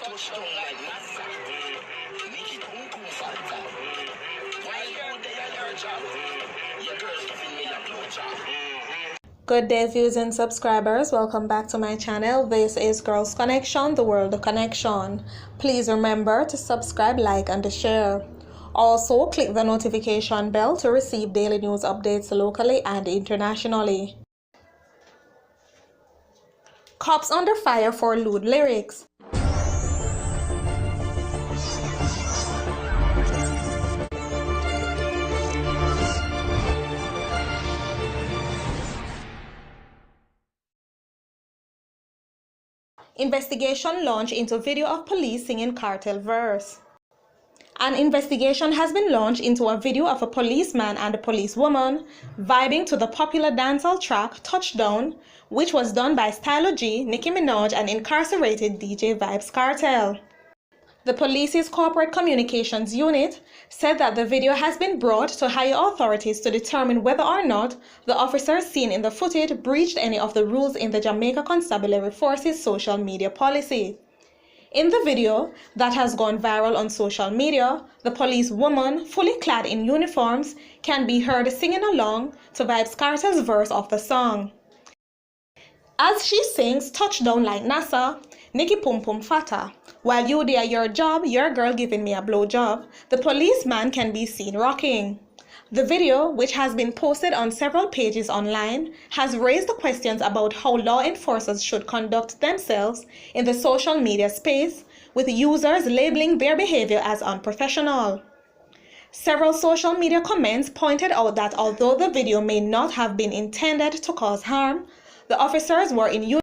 touch down like NASA. Nikki Pum Pum Fanta. While you there at your job, your girl's giving me a blowjob. Good day, viewers and subscribers. Welcome back to my channel. This is Girls Connection, the world of connection. Please remember to subscribe, like, and to share. Also, click the notification bell to receive daily news updates locally and internationally. Cops under fire for lewd lyrics. Investigation launched into video of police singing Kartel verse. An investigation has been launched into a video of a policeman and a policewoman vibing to the popular dancehall track Touchdown, which was done by Stylo G, Nicki Minaj, and incarcerated DJ Vybz Kartel. The police's corporate communications unit said that the video has been brought to higher authorities to determine whether or not the officers seen in the footage breached any of the rules in the Jamaica Constabulary Force's social media policy. In the video that has gone viral on social media, the police woman, fully clad in uniforms, can be heard singing along to Vybz Kartel's verse of the song. As she sings Touchdown like NASA, Nikki Pum Pum Fata, while you there your job, your girl giving me a blowjob, the policeman can be seen rocking. The video, which has been posted on several pages online, has raised questions about how law enforcers should conduct themselves in the social media space, with users labeling their behavior as unprofessional. Several social media comments pointed out that although the video may not have been intended to cause harm, the officers were in uniform.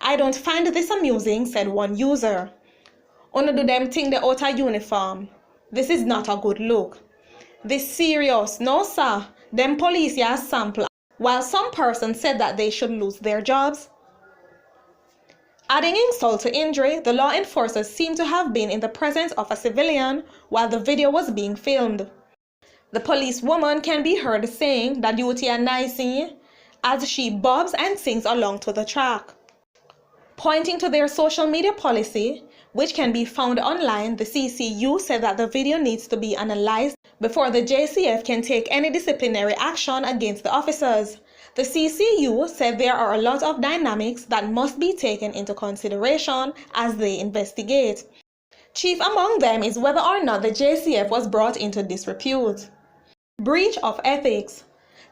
"I don't find this amusing," said one user. "Una do them think they out of uniform. This is not a good look. This serious, no sir, them police ya sample." While some person said that they should lose their jobs. Adding insult to injury, the law enforcers seem to have been in the presence of a civilian while the video was being filmed. The police woman can be heard saying that duty are nice as she bobs and sings along to the track. Pointing to their social media policy, which can be found online, the CCU said that the video needs to be analyzed before the JCF can take any disciplinary action against the officers. The CCU said there are a lot of dynamics that must be taken into consideration as they investigate. Chief among them is whether or not the JCF was brought into disrepute. Breach of ethics.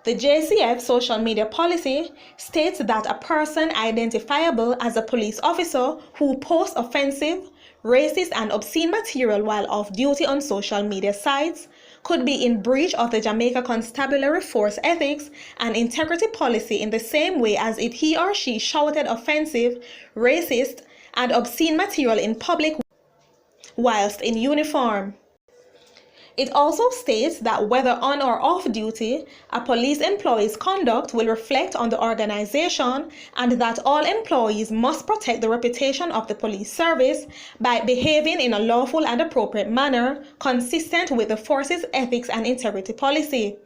The JCF social media policy states that a person identifiable as a police officer who posts offensive, racist, and obscene material while off duty on social media sites could be in breach of the Jamaica Constabulary Force ethics and integrity policy in the same way as if he or she shouted offensive, racist, and obscene material in public whilst in uniform. It also states that whether on or off duty, a police employee's conduct will reflect on the organization and that all employees must protect the reputation of the police service by behaving in a lawful and appropriate manner consistent with the force's ethics and integrity policy.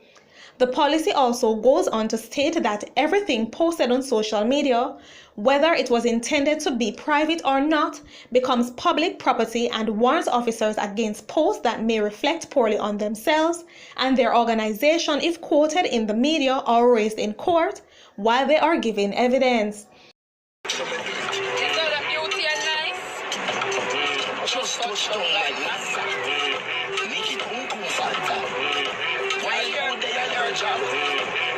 The policy also goes on to state that everything posted on social media, whether it was intended to be private or not, becomes public property and warns officers against posts that may reflect poorly on themselves and their organization if quoted in the media or raised in court while they are giving evidence. Just touchdown like NASA. Nikki Pum Pum Fanta. While you there at your job,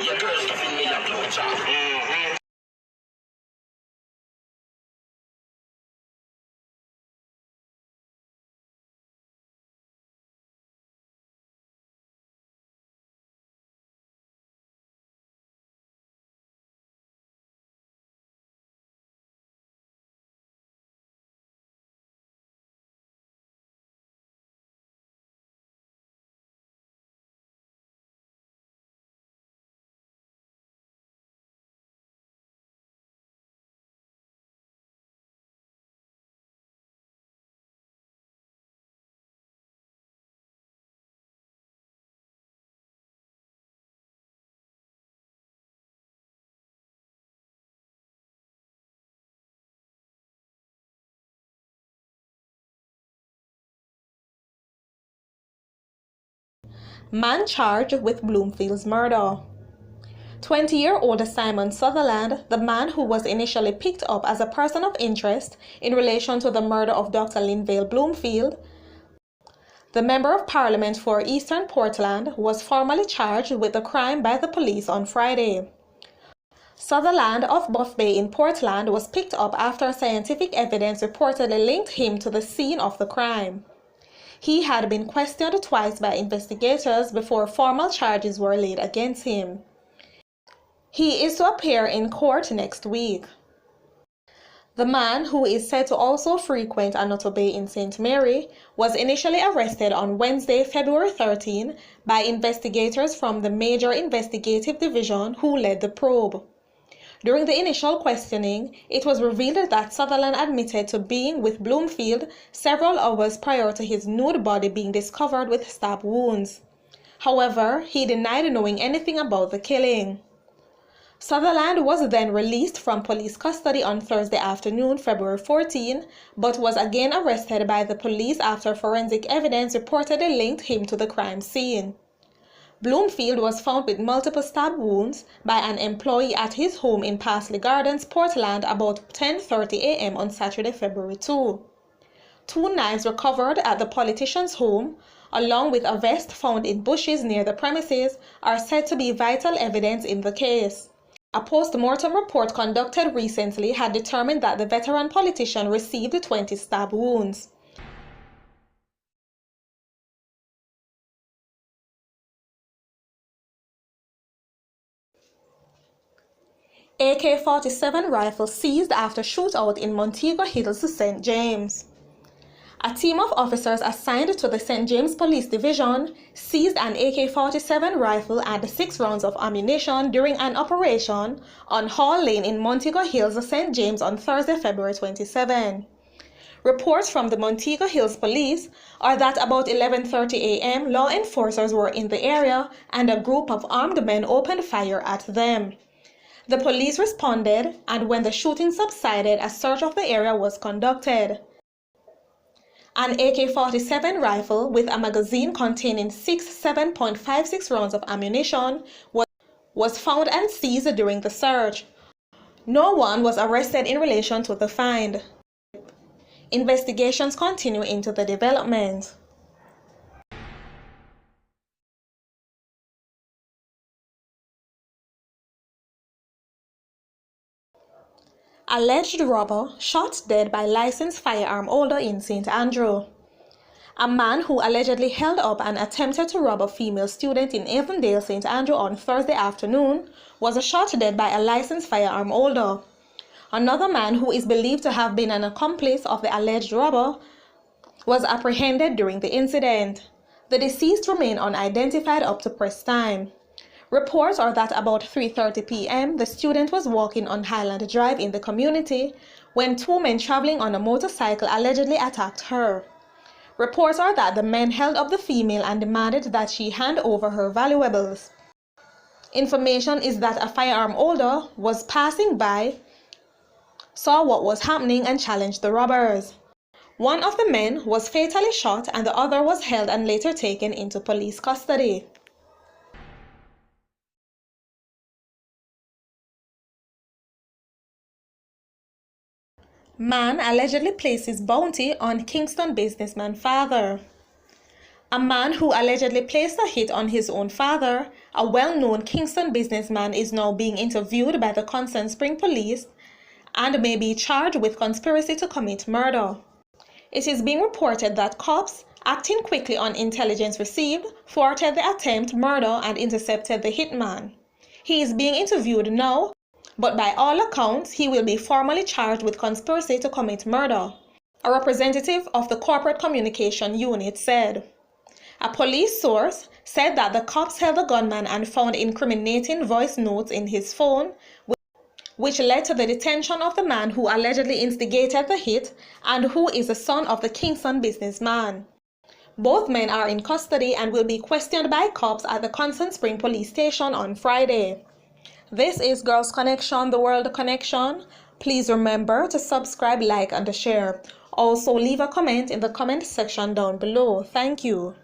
your girl's giving me a blowjob. Man charged with Bloomfield's murder. 20-year-old Simon Sutherland, the man who was initially picked up as a person of interest in relation to the murder of Dr. Linvale Bloomfield, the Member of Parliament for Eastern Portland, was formally charged with the crime by the police on Friday. Sutherland of Buff Bay in Portland was picked up after scientific evidence reportedly linked him to the scene of the crime. He had been questioned twice by investigators before formal charges were laid against him. He is to appear in court next week. The man, who is said to also frequent Anoto Bay in St. Mary, was initially arrested on Wednesday, February 13, by investigators from the Major Investigative Division who led the probe. During the initial questioning, it was revealed that Sutherland admitted to being with Bloomfield several hours prior to his nude body being discovered with stab wounds. However, he denied knowing anything about the killing. Sutherland was then released from police custody on Thursday afternoon, February 14, but was again arrested by the police after forensic evidence reportedly linked him to the crime scene. Bloomfield was found with multiple stab wounds by an employee at his home in Parsley Gardens, Portland, about 10:30 a.m. on Saturday, February 2. 2 knives recovered at the politician's home, along with a vest found in bushes near the premises, are said to be vital evidence in the case. A post-mortem report conducted recently had determined that the veteran politician received 20 stab wounds. AK-47 rifle seized after shootout in Montego Hills, St. James. A team of officers assigned to the St. James Police Division seized an AK-47 rifle and 6 rounds of ammunition during an operation on Hall Lane in Montego Hills, St. James on Thursday, February 27. Reports from the Montego Hills Police are that about 11:30 a.m. law enforcers were in the area and a group of armed men opened fire at them. The police responded, and when the shooting subsided, a search of the area was conducted. An AK-47 rifle with a magazine containing 6 7.56 rounds of ammunition was found and seized during the search. No one was arrested in relation to the find. Investigations continue into the development. Alleged robber shot dead by licensed firearm holder in St. Andrew. A man who allegedly held up and attempted to rob a female student in Avondale, St. Andrew on Thursday afternoon was shot dead by a licensed firearm holder. Another man, who is believed to have been an accomplice of the alleged robber, was apprehended during the incident. The deceased remained unidentified up to press time. Reports are that about 3:30 p.m. the student was walking on Highland Drive in the community when 2 men traveling on a motorcycle allegedly attacked her. Reports are that the men held up the female and demanded that she hand over her valuables. Information is that a firearm holder was passing by, saw what was happening and challenged the robbers. One of the men was fatally shot and the other was held and later taken into police custody. Man allegedly places bounty on Kingston businessman father. A man who allegedly placed a hit on his own father, a well-known Kingston businessman, is now being interviewed by the Constant Spring Police and may be charged with conspiracy to commit murder. It is being reported that cops, acting quickly on intelligence received, thwarted the attempt murder and intercepted the hitman. He is being interviewed now, but by all accounts, he will be formally charged with conspiracy to commit murder, a representative of the Corporate Communication Unit said. A police source said that the cops held the gunman and found incriminating voice notes in his phone, which led to the detention of the man who allegedly instigated the hit and who is the son of the Kingston businessman. Both men are in custody and will be questioned by cops at the Constant Spring Police Station on Friday. This is Girls Connection, the World Connection. Please remember to subscribe, like, and share. Also, leave a comment in the comment section down below. Thank you.